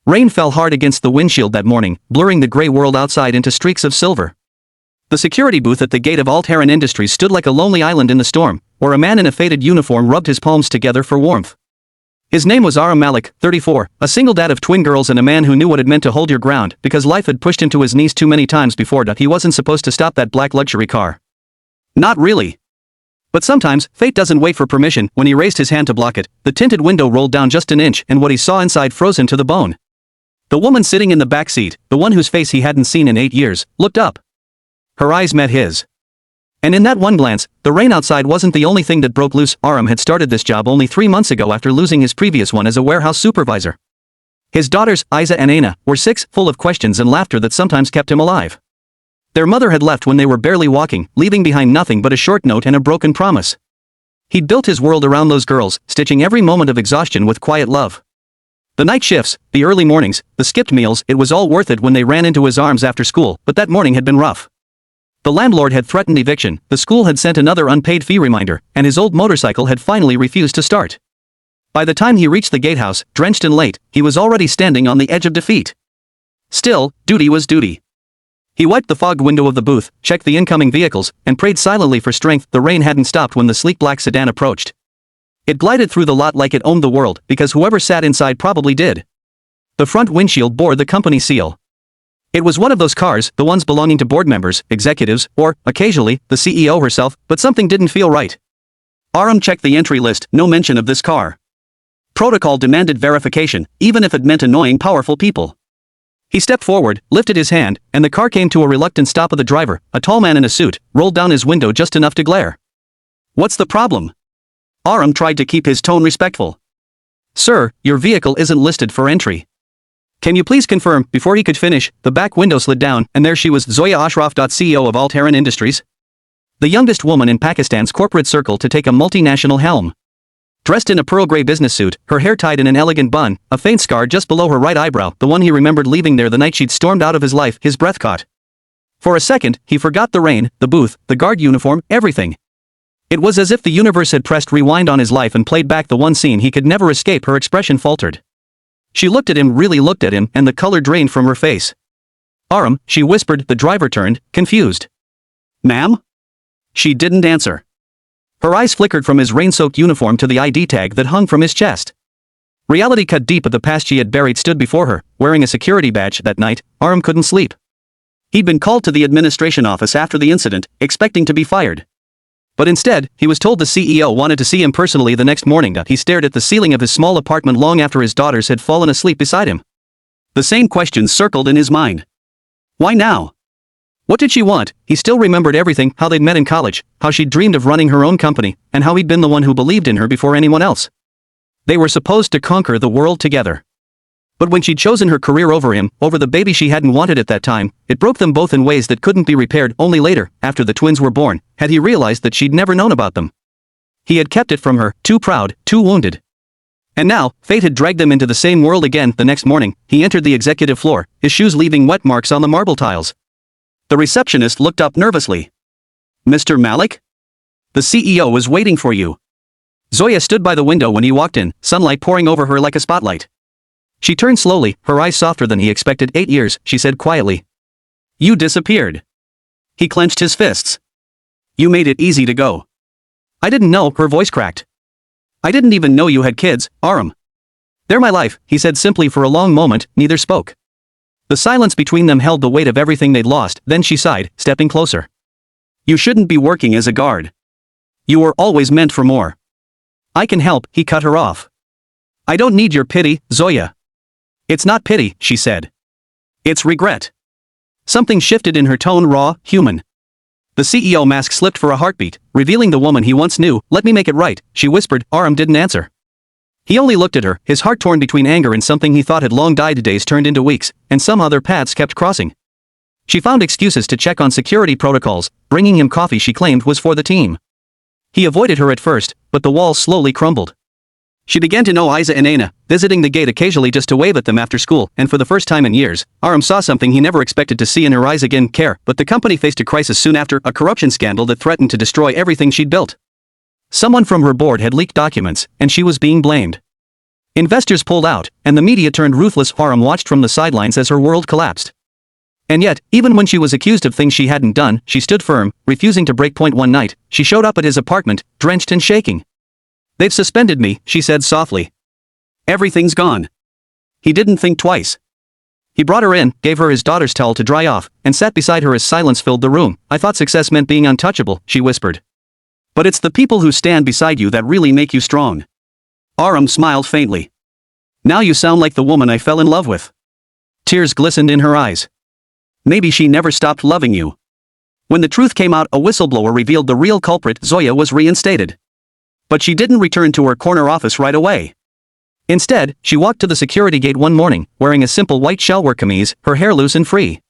Rain fell hard against the windshield that morning, blurring the gray world outside into streaks of silver. The security booth at the gate of Altera Industries stood like a lonely island in the storm, where a man in a faded uniform rubbed his palms together for warmth. His name was Aram Malik, 34, a single dad of twin girls and a man who knew what it meant to hold your ground because life had pushed him to his knees too many times before that he wasn't supposed to stop that black luxury car. Not really. But sometimes, fate doesn't wait for permission. When he raised his hand to block it, the tinted window rolled down just an inch and what he saw inside froze him to the bone. The woman sitting in the back seat, the one whose face he hadn't seen in 8 years, looked up. Her eyes met his. And in that one glance, the rain outside wasn't the only thing that broke loose. Aram had started this job only 3 months ago after losing his previous one as a warehouse supervisor. His daughters, Isa and Aina, were 6, full of questions and laughter that sometimes kept him alive. Their mother had left when they were barely walking, leaving behind nothing but a short note and a broken promise. He'd built his world around those girls, stitching every moment of exhaustion with quiet love. The night shifts, the early mornings, the skipped meals, it was all worth it when they ran into his arms after school, but that morning had been rough. The landlord had threatened eviction, the school had sent another unpaid fee reminder, and his old motorcycle had finally refused to start. By the time he reached the gatehouse, drenched and late, he was already standing on the edge of defeat. Still, duty was duty. He wiped the fogged window of the booth, checked the incoming vehicles, and prayed silently for strength. The rain hadn't stopped when the sleek black sedan approached. It glided through the lot like it owned the world, because whoever sat inside probably did. The front windshield bore the company seal. It was one of those cars, the ones belonging to board members, executives, or, occasionally, the CEO herself, but something didn't feel right. Aram checked the entry list, no mention of this car. Protocol demanded verification, even if it meant annoying powerful people. He stepped forward, lifted his hand, and the car came to a reluctant stop of the driver, a tall man in a suit, rolled down his window just enough to glare. "What's the problem?" Aram tried to keep his tone respectful. "Sir, your vehicle isn't listed for entry. Can you please confirm?" Before he could finish, the back window slid down, and there she was, Zoya Ashraf, CEO of Altera Industries. The youngest woman in Pakistan's corporate circle to take a multinational helm. Dressed in a pearl gray business suit, her hair tied in an elegant bun, a faint scar just below her right eyebrow, the one he remembered leaving there the night she'd stormed out of his life, his breath caught. For a second, he forgot the rain, the booth, the guard uniform, everything. It was as if the universe had pressed rewind on his life and played back the one scene he could never escape. Her expression faltered. She looked at him, really looked at him, and the color drained from her face. "Aram," she whispered. The driver turned, confused. "Ma'am?" She didn't answer. Her eyes flickered from his rain-soaked uniform to the ID tag that hung from his chest. Reality cut deep at the past she had buried stood before her, wearing a security badge. That night, Aram couldn't sleep. He'd been called to the administration office after the incident, expecting to be fired. But instead, he was told the CEO wanted to see him personally the next morning. He stared at the ceiling of his small apartment long after his daughters had fallen asleep beside him. The same questions circled in his mind. Why now? What did she want? He still remembered everything, how they'd met in college, how she'd dreamed of running her own company, and how he'd been the one who believed in her before anyone else. They were supposed to conquer the world together. But when she'd chosen her career over him, over the baby she hadn't wanted at that time, it broke them both in ways that couldn't be repaired. Only later, after the twins were born, had he realized that she'd never known about them. He had kept it from her, too proud, too wounded. And now, fate had dragged them into the same world again. The next morning, he entered the executive floor, his shoes leaving wet marks on the marble tiles. The receptionist looked up nervously. "Mr. Malik? The CEO was waiting for you." Zoya stood by the window when he walked in, sunlight pouring over her like a spotlight. She turned slowly, her eyes softer than he expected. 8 years, she said quietly. "You disappeared." He clenched his fists. "You made it easy to go." "I didn't know," her voice cracked. "I didn't even know you had kids, Aram." "They're my life," he said simply. For a long moment, neither spoke. The silence between them held the weight of everything they'd lost. Then she sighed, stepping closer. "You shouldn't be working as a guard. You were always meant for more." "I can help," he cut her off. "I don't need your pity, Zoya." "It's not pity," she said. "It's regret." Something shifted in her tone, raw, human. The CEO mask slipped for a heartbeat, revealing the woman he once knew. "Let me make it right," she whispered. Aram didn't answer. He only looked at her, his heart torn between anger and something he thought had long died. Days turned into weeks, and some other paths kept crossing. She found excuses to check on security protocols. Bringing him coffee she claimed was for the team. He avoided her at first, but the walls slowly crumbled. She began to know Isa and Aina, visiting the gate occasionally just to wave at them after school, and for the first time in years, Aram saw something he never expected to see in her eyes again: care. But the company faced a crisis soon after, a corruption scandal that threatened to destroy everything she'd built. Someone from her board had leaked documents, and she was being blamed. Investors pulled out, and the media turned ruthless. Aram watched from the sidelines as her world collapsed. And yet, even when she was accused of things she hadn't done, she stood firm, refusing to break point. One night, she showed up at his apartment, drenched and shaking. "They've suspended me," she said softly. "Everything's gone." He didn't think twice. He brought her in, gave her his daughter's towel to dry off, and sat beside her as silence filled the room. "I thought success meant being untouchable," she whispered. "But it's the people who stand beside you that really make you strong." Aram smiled faintly. "Now you sound like the woman I fell in love with." Tears glistened in her eyes. "Maybe she never stopped loving you." When the truth came out, a whistleblower revealed the real culprit. Zoya was reinstated. But she didn't return to her corner office right away. Instead, she walked to the security gate one morning, wearing a simple white shellwork camise, her hair loose and free.